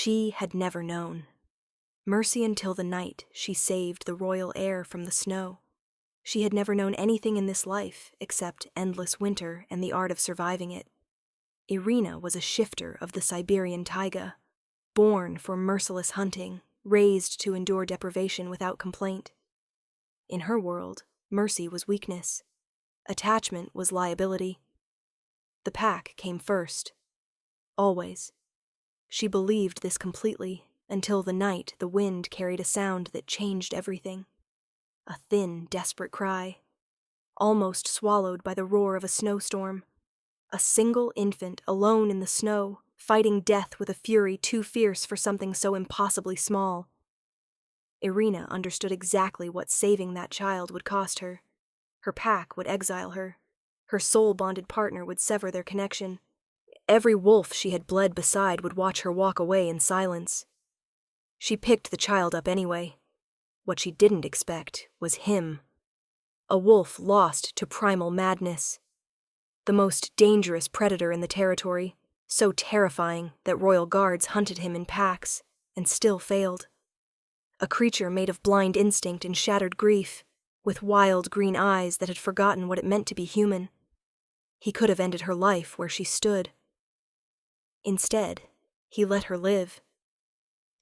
She had never known. Mercy until the night she saved the royal heir from the snow. She had never known anything in this life except endless winter and the art of surviving it. Irina was a shifter of the Siberian taiga, born for merciless hunting, raised to endure deprivation without complaint. In her world, mercy was weakness. Attachment was liability. The pack came first. Always. She believed this completely until the night the wind carried a sound that changed everything. A thin, desperate cry, almost swallowed by the roar of a snowstorm. A single infant alone in the snow, fighting death with a fury too fierce for something so impossibly small. Irina understood exactly what saving that child would cost her. Her pack would exile her. Her soul-bonded partner would sever their connection. Every wolf she had bled beside would watch her walk away in silence. She picked the child up anyway. What she didn't expect was him. A wolf lost to primal madness. The most dangerous predator in the territory, so terrifying that royal guards hunted him in packs and still failed. A creature made of blind instinct and shattered grief, with wild green eyes that had forgotten what it meant to be human. He could have ended her life where she stood. Instead, he let her live.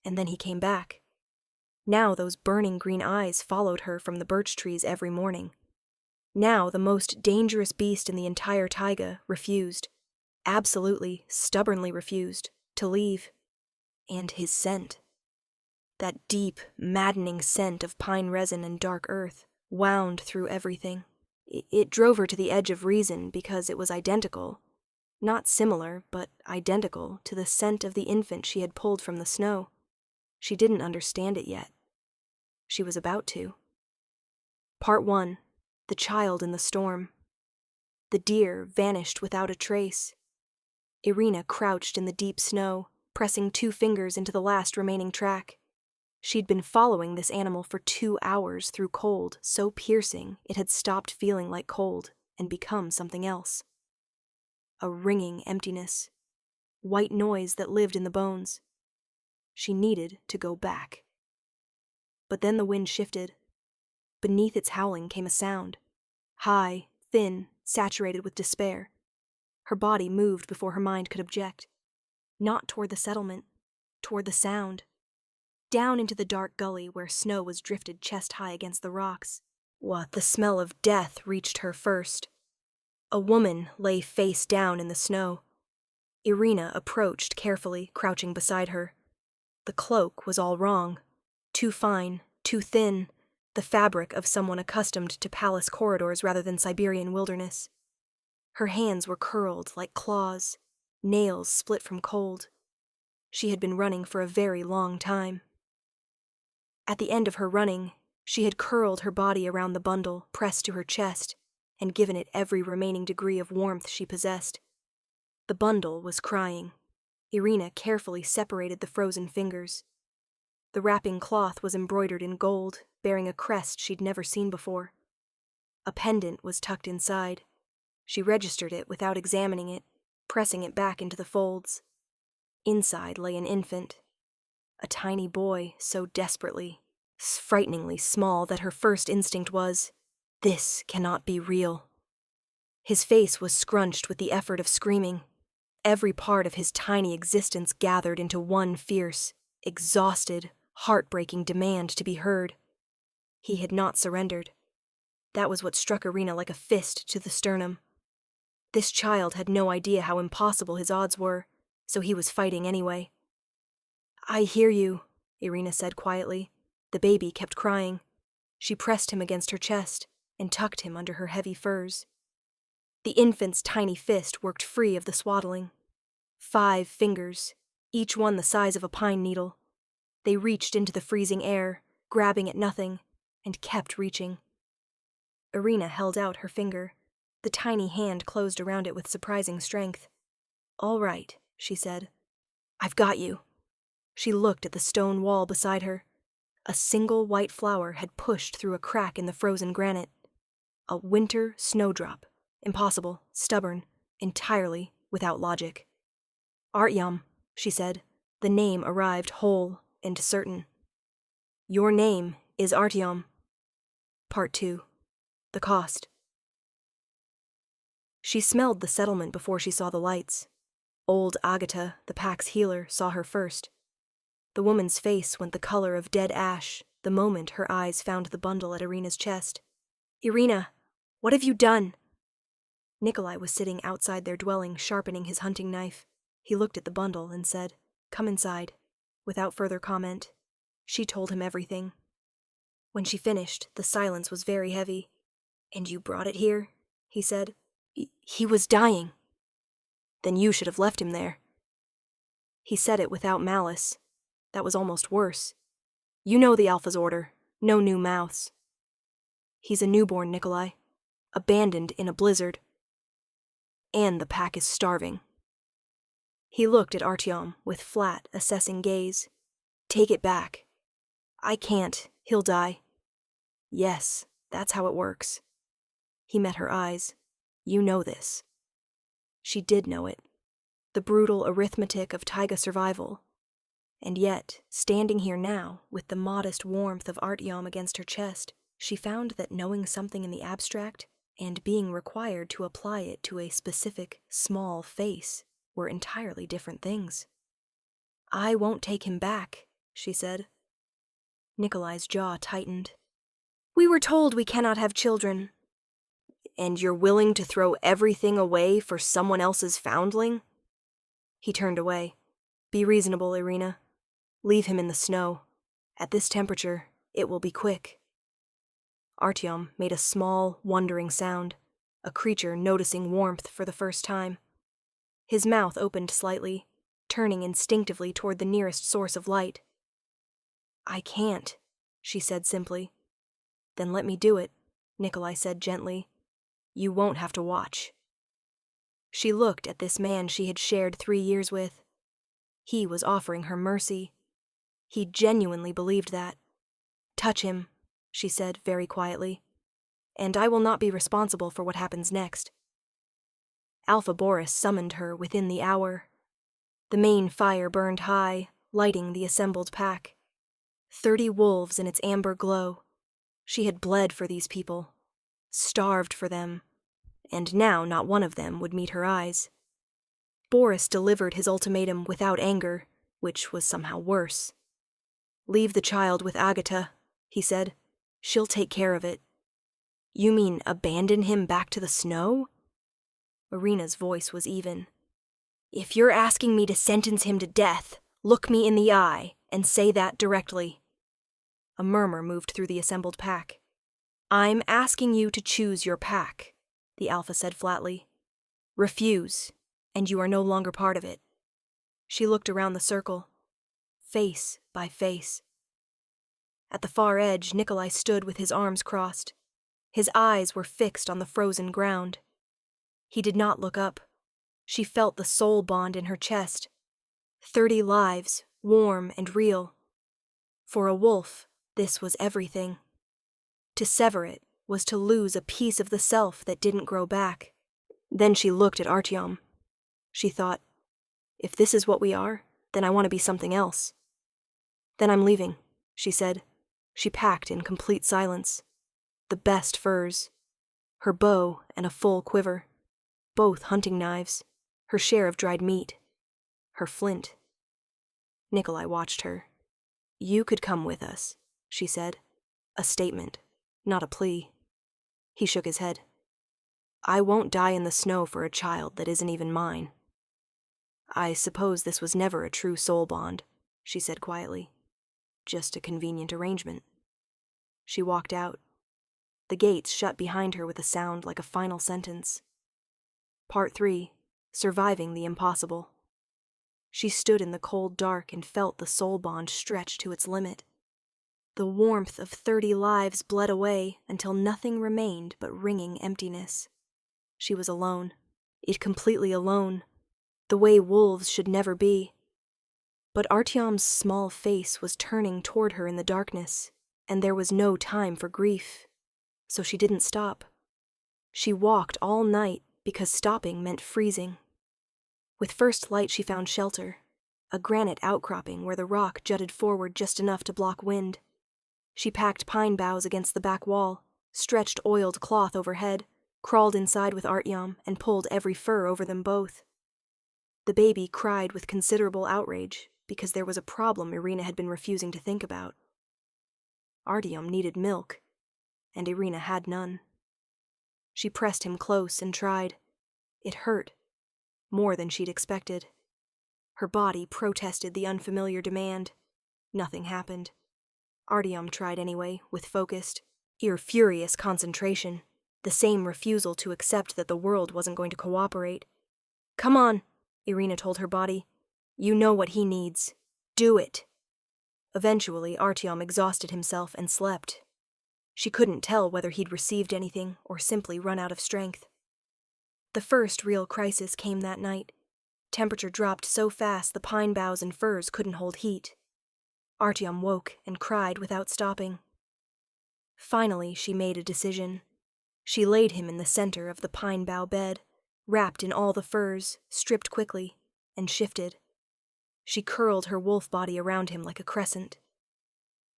And then he came back. Now those burning green eyes followed her from the birch trees every morning. Now the most dangerous beast in the entire taiga refused, absolutely, stubbornly refused, to leave. And his scent. That deep, maddening scent of pine resin and dark earth wound through everything. It drove her to the edge of reason because it was identical, not similar, but identical to the scent of the infant she had pulled from the snow. She didn't understand it yet. She was about to. Part 1. The child in the storm. The deer vanished without a trace. Irina crouched in the deep snow, pressing 2 fingers into the last remaining track. She'd been following this animal for 2 hours through cold so piercing it had stopped feeling like cold and become something else. A ringing emptiness. White noise that lived in the bones. She needed to go back. But then the wind shifted. Beneath its howling came a sound. High, thin, saturated with despair. Her body moved before her mind could object. Not toward the settlement, toward the sound. Down into the dark gully where snow was drifted chest-high against the rocks. What, the smell of death reached her first. A woman lay face down in the snow. Irina approached carefully, crouching beside her. The cloak was all wrong. Too fine, too thin, the fabric of someone accustomed to palace corridors rather than Siberian wilderness. Her hands were curled like claws, nails split from cold. She had been running for a very long time. At the end of her running, she had curled her body around the bundle pressed to her chest and given it every remaining degree of warmth she possessed. The bundle was crying. Irina carefully separated the frozen fingers. The wrapping cloth was embroidered in gold, bearing a crest she'd never seen before. A pendant was tucked inside. She registered it without examining it, pressing it back into the folds. Inside lay an infant. A tiny boy, so desperately, frighteningly small that her first instinct was, this cannot be real. His face was scrunched with the effort of screaming. Every part of his tiny existence gathered into one fierce, exhausted, heartbreaking demand to be heard. He had not surrendered. That was what struck Irina like a fist to the sternum. This child had no idea how impossible his odds were, so he was fighting anyway. "I hear you," Irina said quietly. The baby kept crying. She pressed him against her chest and tucked him under her heavy furs. The infant's tiny fist worked free of the swaddling. 5 fingers, each one the size of a pine needle. They reached into the freezing air, grabbing at nothing, and kept reaching. Irina held out her finger. The tiny hand closed around it with surprising strength. "All right," she said. "I've got you." She looked at the stone wall beside her. A single white flower had pushed through a crack in the frozen granite. A winter snowdrop. Impossible, stubborn, entirely without logic. "Artyom," she said. The name arrived whole and certain. Your name is Artium. Part 2. The Cost. She smelled the settlement before she saw the lights. Old Agata, the pack's healer, saw her first. The woman's face went the color of dead ash the moment her eyes found the bundle at Irina's chest. Irina, what have you done? Nikolai was sitting outside their dwelling, sharpening his hunting knife. He looked at the bundle and said, Come inside. Without further comment, she told him everything. When she finished, the silence was very heavy. And you brought it here? He said. He was dying. Then you should have left him there. He said it without malice. That was almost worse. You know the Alpha's order. No new mouths. He's a newborn, Nikolai. Abandoned in a blizzard. And the pack is starving. He looked at Artyom with flat, assessing gaze. Take it back. I can't. He'll die. Yes, that's how it works. He met her eyes. You know this. She did know it. The brutal arithmetic of taiga survival. And yet, standing here now, with the modest warmth of Artyom against her chest, she found that knowing something in the abstract and being required to apply it to a specific, small face were entirely different things. I won't take him back, she said. Nikolai's jaw tightened. We were told we cannot have children. And you're willing to throw everything away for someone else's foundling? He turned away. Be reasonable, Irina. Leave him in the snow. At this temperature, it will be quick. Artyom made a small, wondering sound, a creature noticing warmth for the first time. His mouth opened slightly, turning instinctively toward the nearest source of light. I can't, she said simply. Then let me do it, Nikolai said gently. You won't have to watch. She looked at this man she had shared 3 years with. He was offering her mercy. He genuinely believed that. Touch him, she said very quietly, and I will not be responsible for what happens next. Alpha Boris summoned her within the hour. The main fire burned high, lighting the assembled pack. 30 wolves in its amber glow. She had bled for these people, starved for them, and now not one of them would meet her eyes. Boris delivered his ultimatum without anger, which was somehow worse. Leave the child with Agata, he said. She'll take care of it. You mean abandon him back to the snow? Irina's voice was even. If you're asking me to sentence him to death, look me in the eye and say that directly. A murmur moved through the assembled pack. I'm asking you to choose your pack, the Alpha said flatly. Refuse, and you are no longer part of it. She looked around the circle, face by face. At the far edge, Nikolai stood with his arms crossed. His eyes were fixed on the frozen ground. He did not look up. She felt the soul bond in her chest. 30 lives, warm and real. For a wolf, this was everything. To sever it was to lose a piece of the self that didn't grow back. Then she looked at Artyom. She thought, if this is what we are, then I want to be something else. Then I'm leaving, she said. She packed in complete silence. The best furs. Her bow and a full quiver. Both hunting knives. Her share of dried meat. Her flint. Nikolai watched her. You could come with us, she said. A statement, not a plea. He shook his head. I won't die in the snow for a child that isn't even mine. I suppose this was never a true soul bond, she said quietly. Just a convenient arrangement. She walked out. The gates shut behind her with a sound like a final sentence. Part 3. Surviving the impossible. She stood in the cold dark and felt the soul bond stretch to its limit. The warmth of 30 lives bled away until nothing remained but ringing emptiness. She was alone. Completely alone. The way wolves should never be. But Artyom's small face was turning toward her in the darkness, and there was no time for grief. So she didn't stop. She walked all night because stopping meant freezing. With first light she found shelter, a granite outcropping where the rock jutted forward just enough to block wind. She packed pine boughs against the back wall, stretched oiled cloth overhead, crawled inside with Artyom, and pulled every fur over them both. The baby cried with considerable outrage because there was a problem Irina had been refusing to think about. Artyom needed milk, and Irina had none. She pressed him close and tried. It hurt, more than she'd expected. Her body protested the unfamiliar demand. Nothing happened. Artyom tried anyway, with focused, furious concentration, the same refusal to accept that the world wasn't going to cooperate. "Come on," Irina told her body. "You know what he needs. Do it." Eventually, Artyom exhausted himself and slept. She couldn't tell whether he'd received anything or simply run out of strength. The first real crisis came that night. Temperature dropped so fast the pine boughs and firs couldn't hold heat. Artyom woke and cried without stopping. Finally, she made a decision. She laid him in the center of the pine bough bed, wrapped in all the furs, stripped quickly, and shifted. She curled her wolf body around him like a crescent.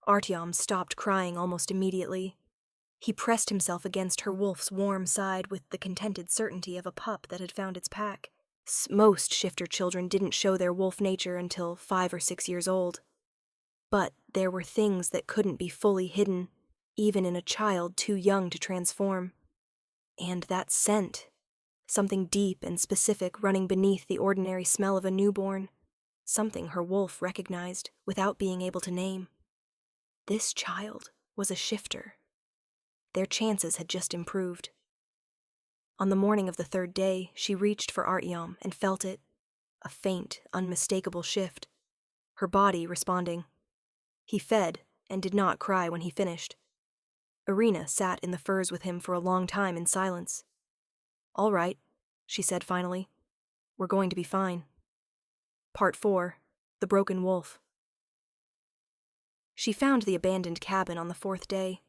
Artyom stopped crying almost immediately. He pressed himself against her wolf's warm side with the contented certainty of a pup that had found its pack. Most shifter children didn't show their wolf nature until 5 or 6 years old. But there were things that couldn't be fully hidden, even in a child too young to transform. And that scent, something deep and specific running beneath the ordinary smell of a newborn, something her wolf recognized without being able to name. This child was a shifter. Their chances had just improved. On the morning of the 3rd day, she reached for Artyom and felt it, a faint, unmistakable shift, her body responding. He fed and did not cry when he finished. Irina sat in the furs with him for a long time in silence. "All right," she said finally. "We're going to be fine." Part 4. The Broken Wolf. She found the abandoned cabin on the 4th day.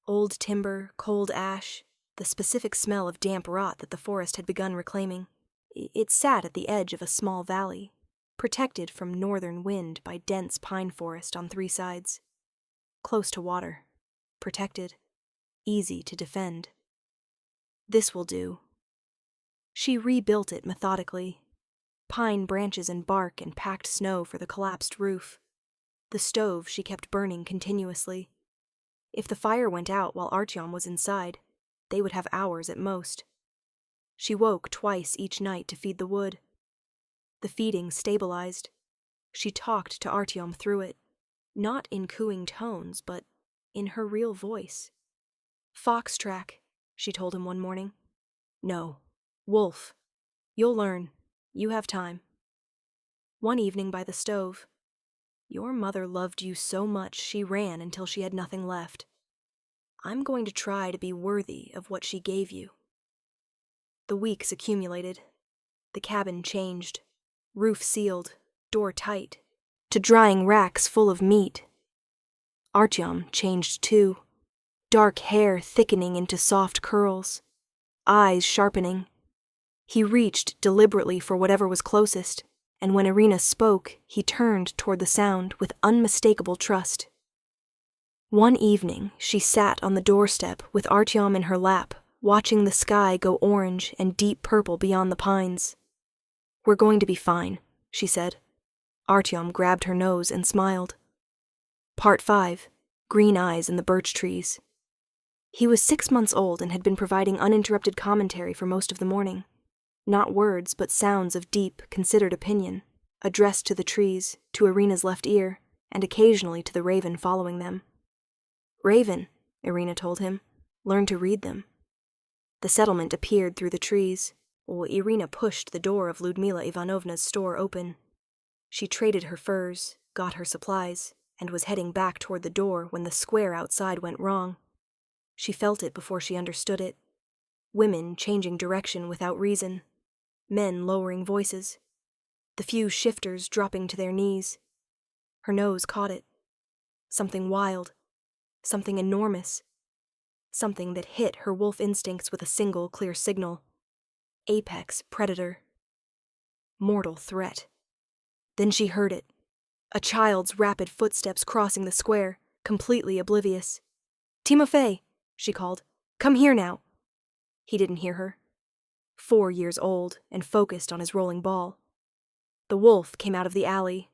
Old timber, cold ash, the specific smell of damp rot that the forest had begun reclaiming. It sat at the edge of a small valley, protected from northern wind by dense pine forest on 3 sides. Close to water, protected, easy to defend. This will do. She rebuilt it methodically. Pine branches and bark and packed snow for the collapsed roof. The stove she kept burning continuously. If the fire went out while Artyom was inside, they would have hours at most. She woke twice each night to feed the wood. The feeding stabilized. She talked to Artyom through it, not in cooing tones, but in her real voice. "Fox track," she told him one morning. "No, wolf. You'll learn. You have time." One evening by the stove, "Your mother loved you so much she ran until she had nothing left. I'm going to try to be worthy of what she gave you." The weeks accumulated. The cabin changed. Roof sealed, door tight, to drying racks full of meat. Artyom changed too. Dark hair thickening into soft curls. Eyes sharpening. He reached deliberately for whatever was closest, and when Irina spoke, he turned toward the sound with unmistakable trust. One evening, she sat on the doorstep with Artyom in her lap, watching the sky go orange and deep purple beyond the pines. "We're going to be fine," she said. Artyom grabbed her nose and smiled. Part 5. Green Eyes in the Birch Trees. He was 6 months old and had been providing uninterrupted commentary for most of the morning. Not words, but sounds of deep, considered opinion, addressed to the trees, to Irina's left ear, and occasionally to the raven following them. "Raven," Irina told him, "learn to read them." The settlement appeared through the trees. Irina pushed the door of Ludmila Ivanovna's store open. She traded her furs, got her supplies, and was heading back toward the door when the square outside went wrong. She felt it before she understood it. Women changing direction without reason. Men lowering voices. The few shifters dropping to their knees. Her nose caught it. Something wild. Something enormous. Something that hit her wolf instincts with a single clear signal. Apex predator. Mortal threat. Then she heard it. A child's rapid footsteps crossing the square, completely oblivious. "Timofey," she called. "Come here now." He didn't hear her. 4 years old and focused on his rolling ball. The wolf came out of the alley,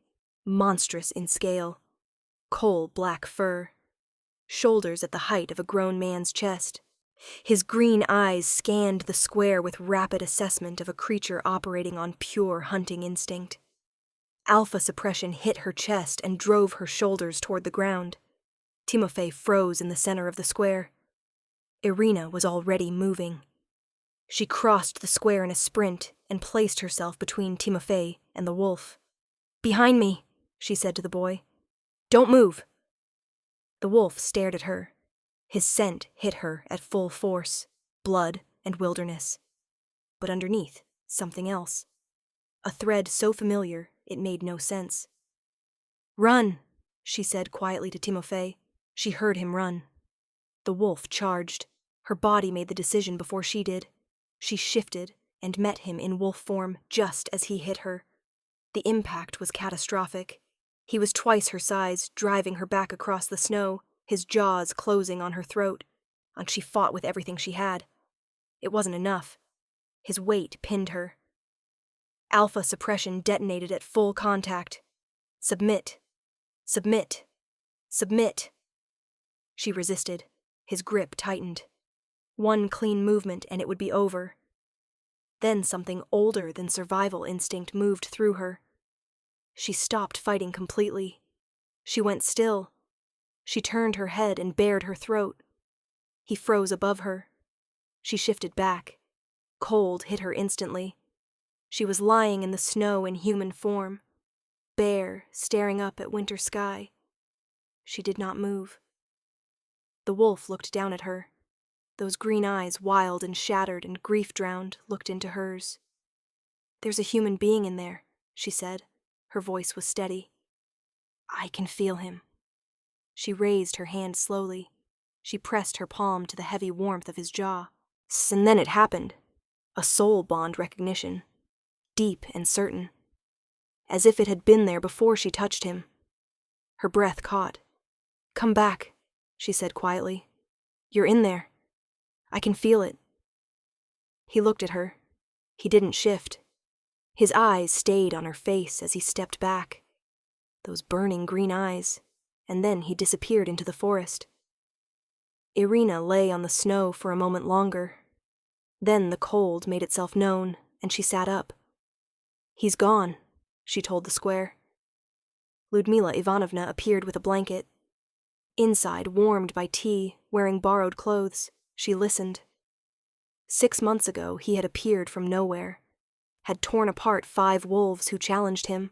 monstrous in scale. Coal-black fur. Shoulders at the height of a grown man's chest. His green eyes scanned the square with rapid assessment of a creature operating on pure hunting instinct. Alpha suppression hit her chest and drove her shoulders toward the ground. Timofey froze in the center of the square. Irina was already moving. She crossed the square in a sprint and placed herself between Timofey and the wolf. "Behind me," she said to the boy. "Don't move." The wolf stared at her. His scent hit her at full force, blood and wilderness. But underneath, something else. A thread so familiar, it made no sense. "Run," she said quietly to Timofey. She heard him run. The wolf charged. Her body made the decision before she did. She shifted and met him in wolf form just as he hit her. The impact was catastrophic. He was twice her size, driving her back across the snow, his jaws closing on her throat, and she fought with everything she had. It wasn't enough. His weight pinned her. Alpha suppression detonated at full contact. "Submit. Submit. Submit." She resisted. His grip tightened. One clean movement and it would be over. Then something older than survival instinct moved through her. She stopped fighting completely. She went still. She turned her head and bared her throat. He froze above her. She shifted back. Cold hit her instantly. She was lying in the snow in human form, bare, staring up at winter sky. She did not move. The wolf looked down at her. Those green eyes, wild and shattered and grief-drowned, looked into hers. "There's a human being in there," she said. Her voice was steady. "I can feel him." She raised her hand slowly. She pressed her palm to the heavy warmth of his jaw. And then it happened. A soul bond recognition. Deep and certain. As if it had been there before she touched him. Her breath caught. "Come back," she said quietly. "You're in there. I can feel it." He looked at her. He didn't shift. His eyes stayed on her face as he stepped back. Those burning green eyes. And then he disappeared into the forest. Irina lay on the snow for a moment longer. Then the cold made itself known, and she sat up. "He's gone," she told the square. Ludmila Ivanovna appeared with a blanket. Inside, warmed by tea, wearing borrowed clothes, she listened. 6 months ago, he had appeared from nowhere, had torn apart 5 wolves who challenged him.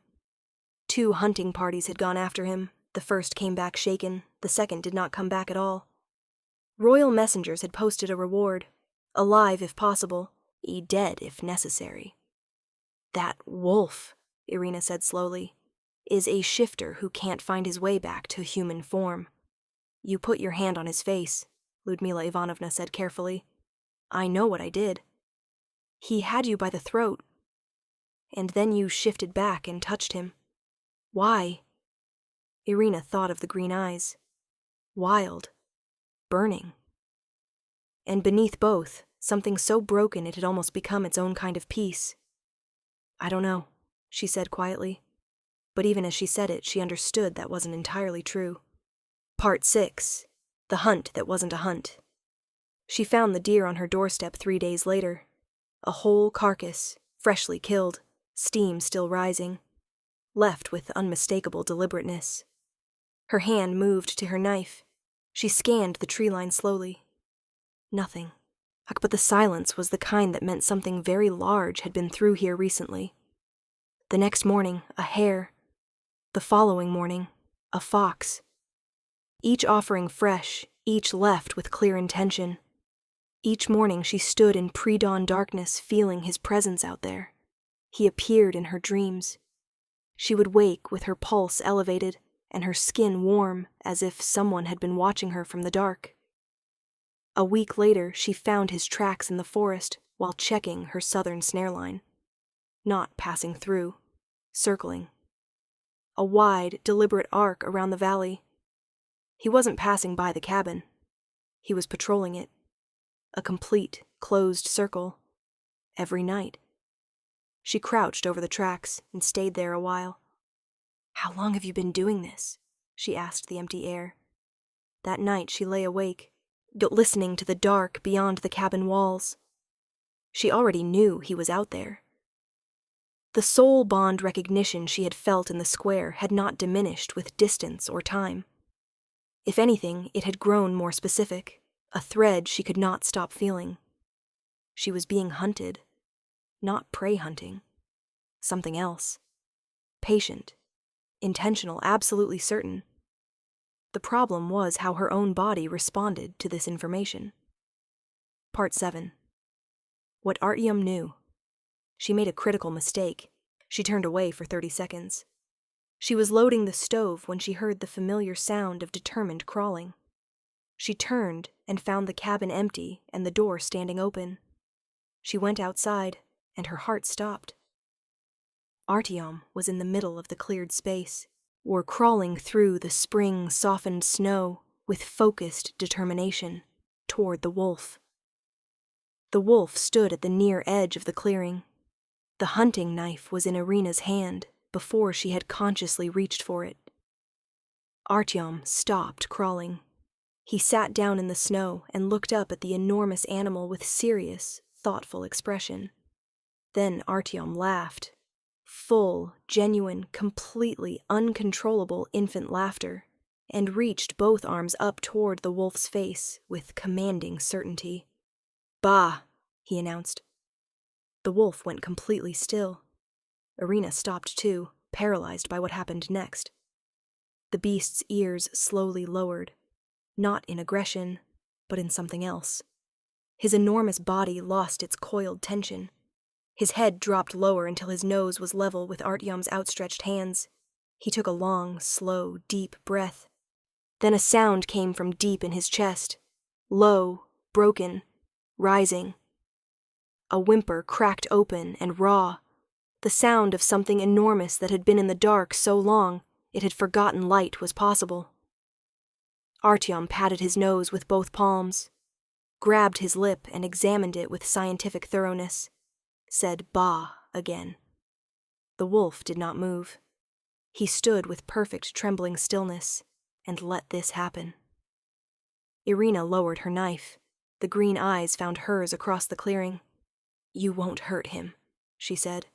2 hunting parties had gone after him. The first came back shaken, the second did not come back at all. Royal messengers had posted a reward, alive if possible, dead if necessary. "That wolf," Irina said slowly, "is a shifter who can't find his way back to human form." "You put your hand on his face," Ludmila Ivanovna said carefully. "I know what I did. He had you by the throat. And then you shifted back and touched him. Why?" Irina thought of the green eyes. Wild. Burning. And beneath both, something so broken it had almost become its own kind of peace. "I don't know," she said quietly. But even as she said it, she understood that wasn't entirely true. Part 6. The hunt that wasn't a hunt. She found the deer on her doorstep 3 days later. A whole carcass, freshly killed, steam still rising. Left with unmistakable deliberateness. Her hand moved to her knife. She scanned the tree line slowly. Nothing. But the silence was the kind that meant something very large had been through here recently. The next morning, a hare. The following morning, a fox. Each offering fresh, each left with clear intention. Each morning she stood in pre-dawn darkness feeling his presence out there. He appeared in her dreams. She would wake with her pulse elevated and her skin warm as if someone had been watching her from the dark. A week later, she found his tracks in the forest while checking her southern snare line. Not passing through, circling. a wide, deliberate arc around the valley. He wasn't passing by the cabin. He was patrolling it. A complete, closed circle. Every night. She crouched over the tracks and stayed there a while. "How long have you been doing this?" she asked the empty air. That night she lay awake, listening to the dark beyond the cabin walls. She already knew he was out there. The soul bond recognition she had felt in the square had not diminished with distance or time. If anything, it had grown more specific, a thread she could not stop feeling. She was being hunted. Not prey hunting. Something else. Patient. Intentional, absolutely certain. The problem was how her own body responded to this information. Part 7. What Artium knew. She made a critical mistake. She turned away for 30 seconds. She was loading the stove when she heard the familiar sound of determined crawling. She turned and found the cabin empty and the door standing open. She went outside, and her heart stopped. Artium was in the middle of the cleared space, or crawling through the spring-softened snow with focused determination toward the wolf. The wolf stood at the near edge of the clearing. The hunting knife was in Irina's hand before she had consciously reached for it. Artium stopped crawling. He sat down in the snow and looked up at the enormous animal with serious, thoughtful expression. Then Artium laughed. Full, genuine, completely uncontrollable infant laughter, and reached both arms up toward the wolf's face with commanding certainty. "Bah," he announced. The wolf went completely still. Irina stopped too, paralyzed by what happened next. The beast's ears slowly lowered, not in aggression, but in something else. His enormous body lost its coiled tension. His head dropped lower until his nose was level with Artyom's outstretched hands. He took a long, slow, deep breath. Then a sound came from deep in his chest. Low, broken, rising. A whimper cracked open and raw. The sound of something enormous that had been in the dark so long it had forgotten light was possible. Artyom patted his nose with both palms, grabbed his lip and examined it with scientific thoroughness, said "bah" again. The wolf did not move. He stood with perfect trembling stillness and let this happen. Irina lowered her knife. The green eyes found hers across the clearing. "You won't hurt him," she said.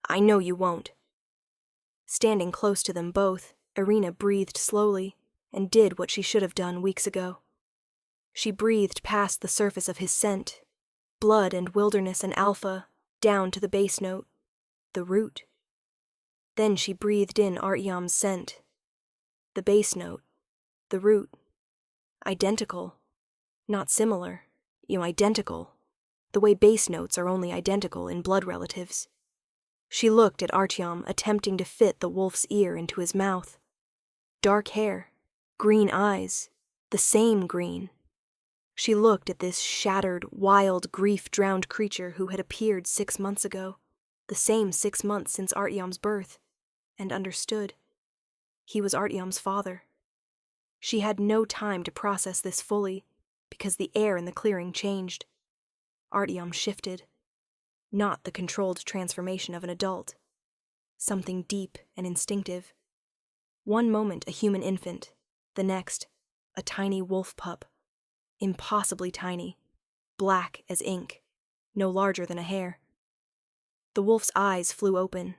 "I know you won't." Standing close to them both, Irina breathed slowly and did what she should have done weeks ago. She breathed past the surface of his scent, blood and wilderness and alpha, down to the bass note, the root. Then she breathed in Artyom's scent, the bass note, the root. Identical. Not similar, identical. The way bass notes are only identical in blood relatives. She looked at Artyom attempting to fit the wolf's ear into his mouth. Dark hair, green eyes, the same green. She looked at this shattered, wild, grief-drowned creature who had appeared 6 months ago, the same 6 months since Artyom's birth, and understood. He was Artyom's father. She had no time to process this fully, because the air in the clearing changed. Artyom shifted. Not the controlled transformation of an adult. Something deep and instinctive. One moment a human infant, the next, a tiny wolf pup. Impossibly tiny, black as ink, no larger than a hair. The wolf's eyes flew open.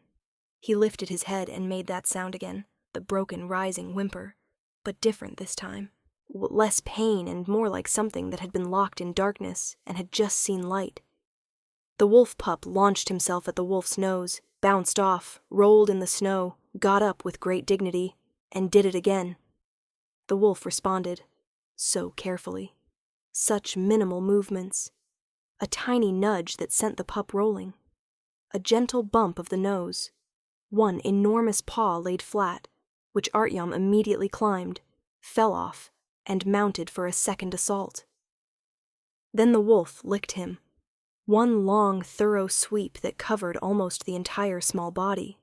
He lifted his head and made that sound again, the broken, rising whimper, but different this time. Less pain and more like something that had been locked in darkness and had just seen light. The wolf pup launched himself at the wolf's nose, bounced off, rolled in the snow, got up with great dignity, and did it again. The wolf responded, so carefully. Such minimal movements. A tiny nudge that sent the pup rolling. A gentle bump of the nose. One enormous paw laid flat, which Artyom immediately climbed, fell off, and mounted for a second assault. Then the wolf licked him. One long, thorough sweep that covered almost the entire small body.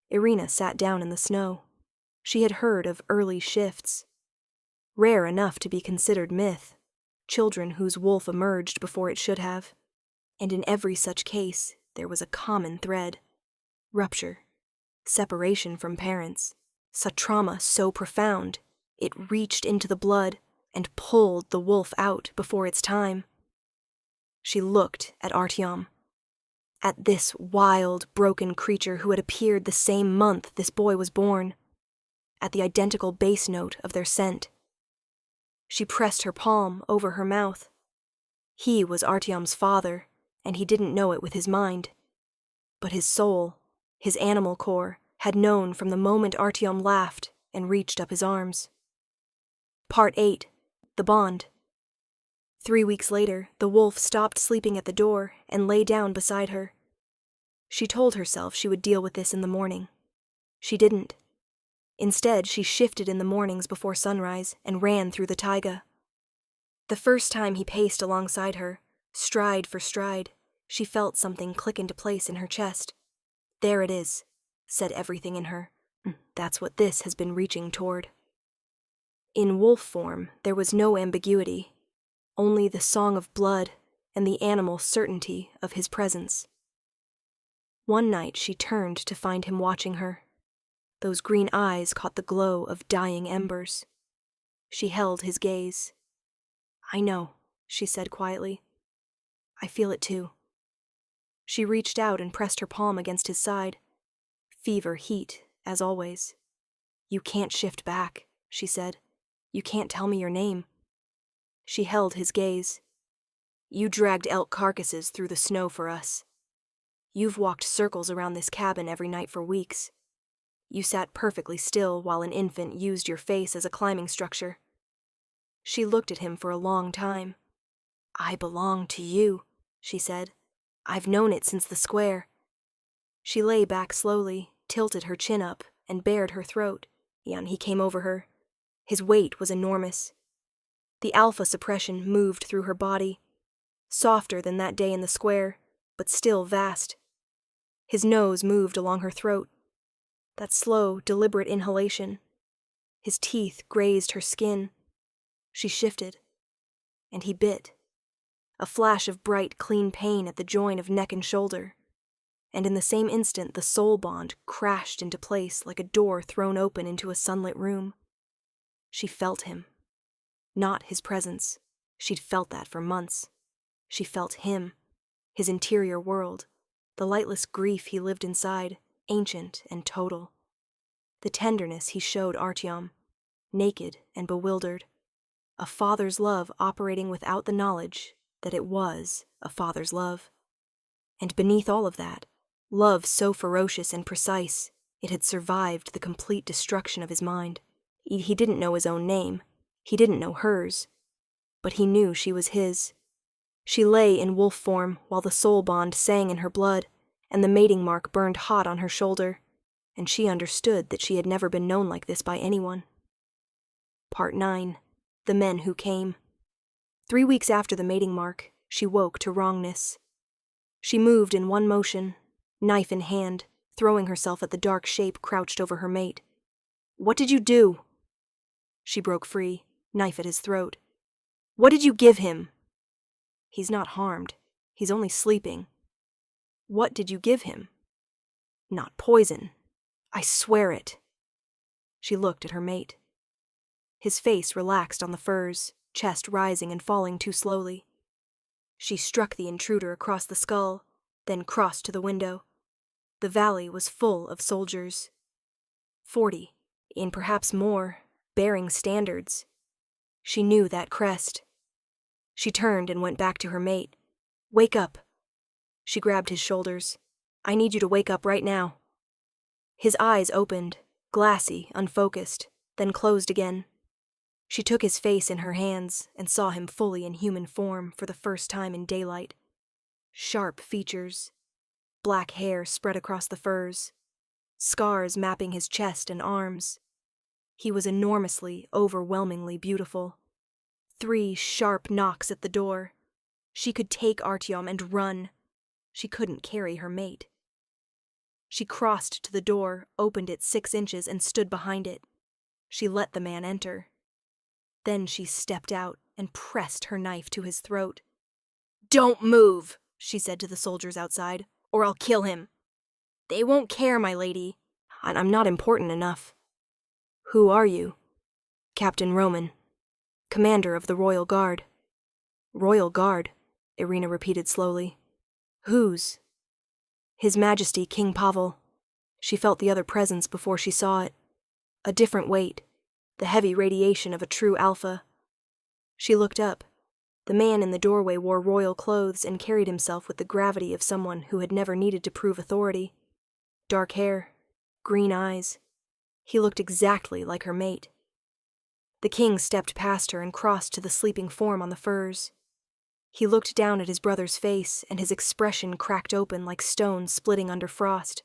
Irina sat down in the snow. She had heard of early shifts. Rare enough to be considered myth, children whose wolf emerged before it should have. And in every such case, there was a common thread. Rupture. Separation from parents. Such trauma so profound, it reached into the blood and pulled the wolf out before its time. She looked at Artium. At this wild, broken creature who had appeared the same month this boy was born. At the identical bass note of their scent. She pressed her palm over her mouth. He was Artium's father, and he didn't know it with his mind. But his soul, his animal core, had known from the moment Artium laughed and reached up his arms. Part 8. The Bond. 3 weeks later, the wolf stopped sleeping at the door and lay down beside her. She told herself she would deal with this in the morning. She didn't. Instead, she shifted in the mornings before sunrise and ran through the taiga. The first time he paced alongside her, stride for stride, she felt something click into place in her chest. There it is, said everything in her. That's what this has been reaching toward. In wolf form, there was no ambiguity, only the song of blood and the animal certainty of his presence. One night she turned to find him watching her. Those green eyes caught the glow of dying embers. She held his gaze. I know, she said quietly. I feel it too. She reached out and pressed her palm against his side. Fever heat, as always. You can't shift back, she said. You can't tell me your name. She held his gaze. You dragged elk carcasses through the snow for us. You've walked circles around this cabin every night for weeks. You sat perfectly still while an infant used your face as a climbing structure. She looked at him for a long time. I belong to you, she said. I've known it since the square. She lay back slowly, tilted her chin up, and bared her throat. He came over her. His weight was enormous. The alpha suppression moved through her body, softer than that day in the square, but still vast. His nose moved along her throat. That slow, deliberate inhalation. His teeth grazed her skin. She shifted, and he bit. A flash of bright, clean pain at the join of neck and shoulder. And in the same instant, the soul bond crashed into place like a door thrown open into a sunlit room. She felt him. Not his presence. She'd felt that for months. She felt him, his interior world, the lightless grief he lived inside, ancient and total. The tenderness he showed Artium, naked and bewildered. A father's love operating without the knowledge that it was a father's love. And beneath all of that, love so ferocious and precise, it had survived the complete destruction of his mind. He didn't know his own name. He didn't know hers. But he knew she was his. She lay in wolf form while the soul bond sang in her blood, and the mating mark burned hot on her shoulder, and she understood that she had never been known like this by anyone. Part 9. The Men Who Came. 3 weeks after the mating mark, she woke to wrongness. She moved in one motion, knife in hand, throwing herself at the dark shape crouched over her mate. What did you do? She broke free, knife at his throat. What did you give him? He's not harmed. He's only sleeping. What did you give him? Not poison. I swear it. She looked at her mate. His face relaxed on the furs, chest rising and falling too slowly. She struck the intruder across the skull, then crossed to the window. The valley was full of soldiers. 40, in perhaps more, bearing standards. She knew that crest. She turned and went back to her mate. Wake up. She grabbed his shoulders. I need you to wake up right now. His eyes opened, glassy, unfocused, then closed again. She took his face in her hands and saw him fully in human form for the first time in daylight. Sharp features, black hair spread across the furs, scars mapping his chest and arms. He was enormously, overwhelmingly beautiful. 3 sharp knocks at the door. She could take Artium and run. She couldn't carry her mate. She crossed to the door, opened it 6 inches, and stood behind it. She let the man enter. Then she stepped out and pressed her knife to his throat. "Don't move," she said to the soldiers outside, "or I'll kill him." "They won't care, my lady. I'm not important enough." "Who are you?" "Captain Roman, commander of the Royal Guard." "Royal Guard," Irina repeated slowly. "Whose?" "His Majesty King Pavel." She felt the other presence before she saw it. A different weight, the heavy radiation of a true alpha. She looked up. The man in the doorway wore royal clothes and carried himself with the gravity of someone who had never needed to prove authority. Dark hair, green eyes. He looked exactly like her mate. The king stepped past her and crossed to the sleeping form on the furs. He looked down at his brother's face, and his expression cracked open like stone splitting under frost.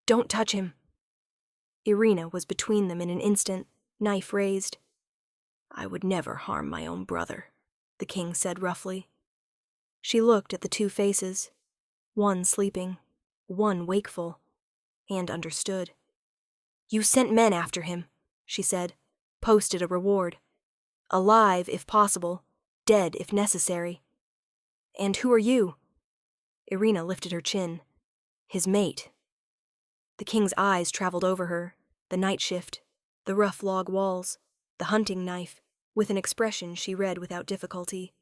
"Don't touch him." Irina was between them in an instant, knife raised. "I would never harm my own brother," the king said roughly. She looked at the 2 faces, one sleeping, one wakeful, and understood. "You sent men after him," she said, "posted a reward. Alive, if possible, dead, if necessary. And who are you?" Irina lifted her chin. "His mate." The king's eyes traveled over her, the night shift, the rough log walls, the hunting knife, with an expression she read without difficulty.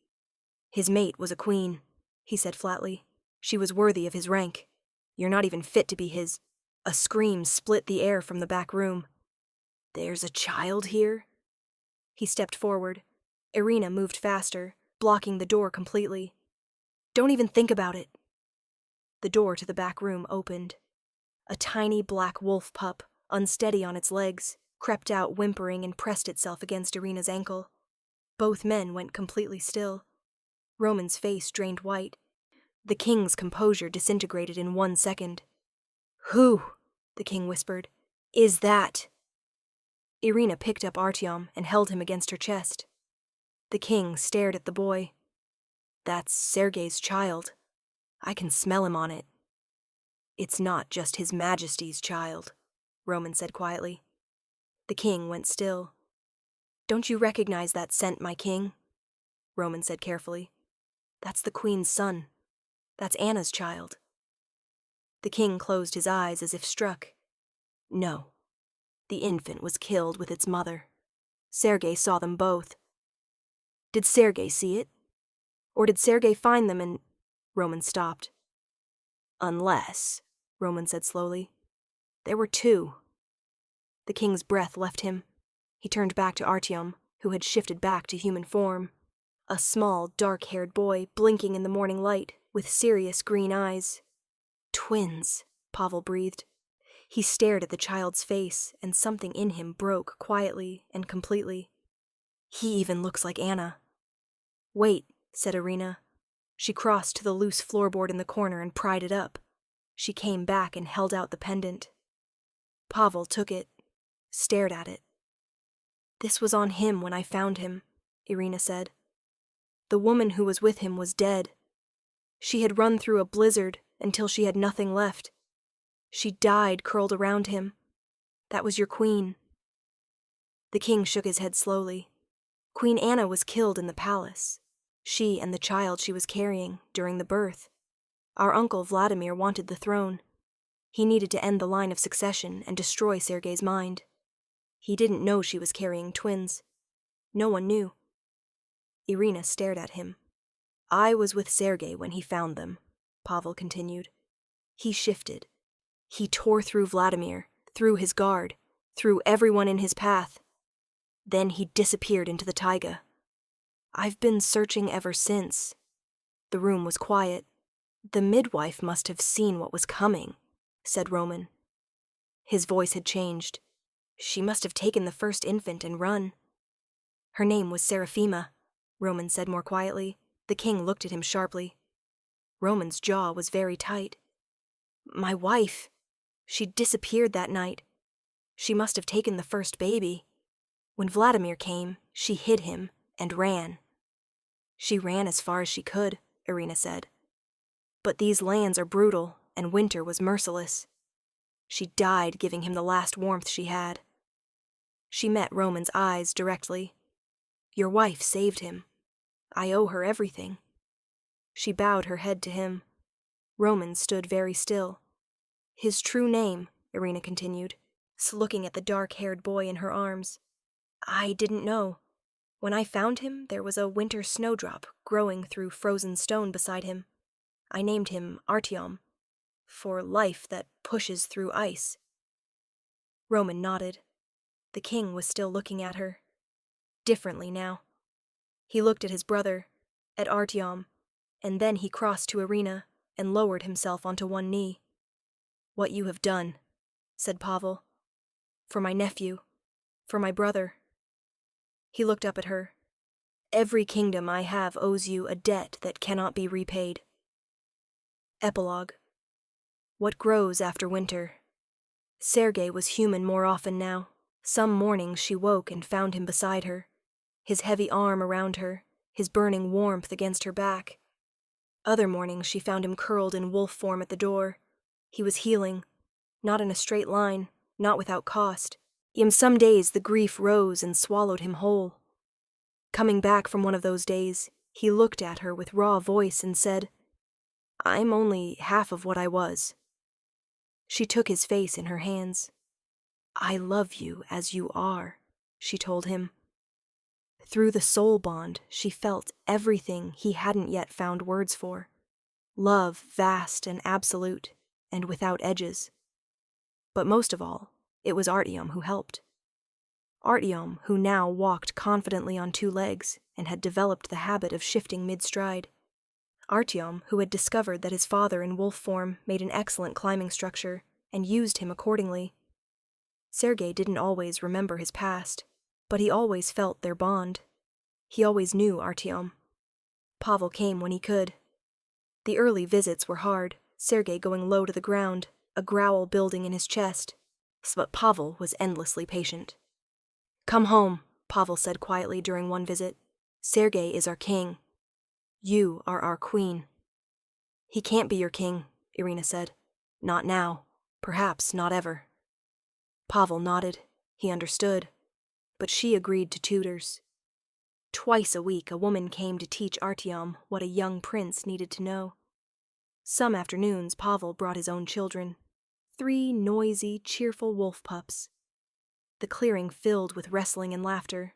"His mate was a queen," he said flatly. "She was worthy of his rank. You're not even fit to be his—" A scream split the air from the back room. "There's a child here?" He stepped forward. Irina moved faster, blocking the door completely. "Don't even think about it." The door to the back room opened. A tiny black wolf pup, unsteady on its legs, crept out whimpering and pressed itself against Irina's ankle. Both men went completely still. Roman's face drained white. The king's composure disintegrated in 1 second. "Who," the king whispered, "is that?" Irina picked up Artium and held him against her chest. The king stared at the boy. "That's Sergei's child. I can smell him on it." "It's not just His Majesty's child," Roman said quietly. The king went still. "Don't you recognize that scent, my king?" Roman said carefully. "That's the queen's son. That's Anna's child." The king closed his eyes as if struck. "No. The infant was killed with its mother. Sergei saw them both." "Did Sergei see it? Or did Sergei find them and—" Roman stopped. "Unless," Roman said slowly, "there were 2. The king's breath left him. He turned back to Artium, who had shifted back to human form. A small, dark-haired boy, blinking in the morning light, with serious green eyes. "Twins," Pavel breathed. He stared at the child's face, and something in him broke quietly and completely. "He even looks like Anna." "Wait," said Irina. She crossed to the loose floorboard in the corner and pried it up. She came back and held out the pendant. Pavel took it, stared at it. "This was on him when I found him," Irina said. "The woman who was with him was dead. She had run through a blizzard until she had nothing left. She died curled around him. That was your queen." The king shook his head slowly. "Queen Anna was killed in the palace. She and the child she was carrying during the birth. Our uncle Vladimir wanted the throne. He needed to end the line of succession and destroy Sergei's mind. He didn't know she was carrying twins. No one knew." Irina stared at him. "I was with Sergei when he found them," Pavel continued. "He shifted. He tore through Vladimir, through his guard, through everyone in his path. Then he disappeared into the taiga. I've been searching ever since." The room was quiet. "The midwife must have seen what was coming," said Roman. His voice had changed. "She must have taken the first infant and run." "Her name was Seraphima," Roman said more quietly. The king looked at him sharply. Roman's jaw was very tight. "My wife. She disappeared that night. She must have taken the first baby. When Vladimir came, she hid him and ran." "She ran as far as she could," Irina said. "But these lands are brutal, and winter was merciless. She died giving him the last warmth she had. She met Roman's eyes directly. Your wife saved him. I owe her everything. She bowed her head to him. Roman stood very still. His true name, Irina continued, looking at the dark-haired boy in her arms. I didn't know. When I found him, there was a winter snowdrop growing through frozen stone beside him. I named him Artium, for life that pushes through ice. Roman nodded. The king was still looking at her. Differently now. He looked at his brother, at Artyom, and then he crossed to Irina and lowered himself onto one knee. What you have done, said Pavel. For my nephew, for my brother. He looked up at her. Every kingdom I have owes you a debt that cannot be repaid. Epilogue. What grows after winter? Sergei was human more often now. Some mornings she woke and found him beside her, his heavy arm around her, his burning warmth against her back. Other mornings she found him curled in wolf form at the door. He was healing, not in a straight line, not without cost. In some days the grief rose and swallowed him whole. Coming back from one of those days, he looked at her with raw voice and said, I'm only half of what I was. She took his face in her hands. I love you as you are, she told him. Through the soul bond, she felt everything he hadn't yet found words for. Love vast and absolute, and without edges. But most of all, it was Artyom who helped. Artyom, who now walked confidently on two legs and had developed the habit of shifting mid-stride. Artyom, who had discovered that his father in wolf form made an excellent climbing structure and used him accordingly. Sergei didn't always remember his past, but he always felt their bond. He always knew Artyom. Pavel came when he could. The early visits were hard, Sergei going low to the ground, a growl building in his chest. But Pavel was endlessly patient. Come home, Pavel said quietly during one visit. Sergei is our king. You are our queen. He can't be your king, Irina said. Not now. Perhaps not ever. Pavel nodded. He understood. But she agreed to tutors. Twice a week a woman came to teach Artyom what a young prince needed to know. Some afternoons Pavel brought his own children. 3 noisy, cheerful wolf pups. The clearing filled with wrestling and laughter.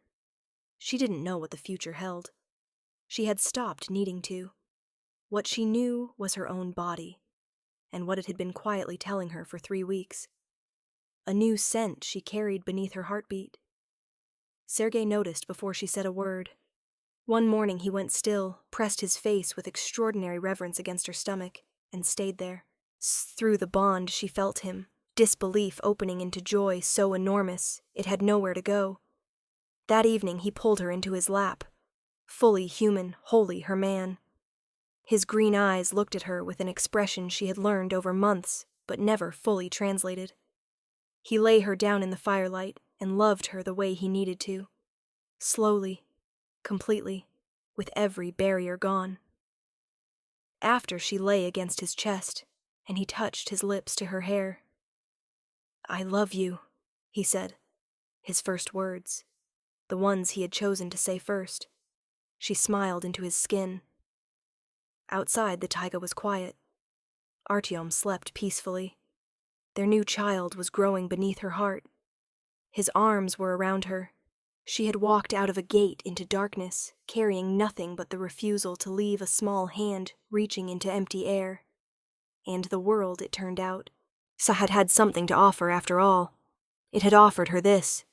She didn't know what the future held. She had stopped needing to. What she knew was her own body, and what it had been quietly telling her for 3 weeks. A new scent she carried beneath her heartbeat. Sergei noticed before she said a word. One morning he went still, pressed his face with extraordinary reverence against her stomach, and stayed there. Through the bond she felt him, disbelief opening into joy so enormous it had nowhere to go. That evening he pulled her into his lap, fully human, wholly her man. His green eyes looked at her with an expression she had learned over months, but never fully translated. He lay her down in the firelight and loved her the way he needed to. Slowly, completely, with every barrier gone. After she lay against his chest, and he touched his lips to her hair. I love you, he said, his first words, the ones he had chosen to say first. She smiled into his skin. Outside the taiga was quiet. Artyom slept peacefully. Their new child was growing beneath her heart. His arms were around her. She had walked out of a gate into darkness, carrying nothing but the refusal to leave a small hand reaching into empty air. And the world, it turned out, had had something to offer after all. It had offered her this,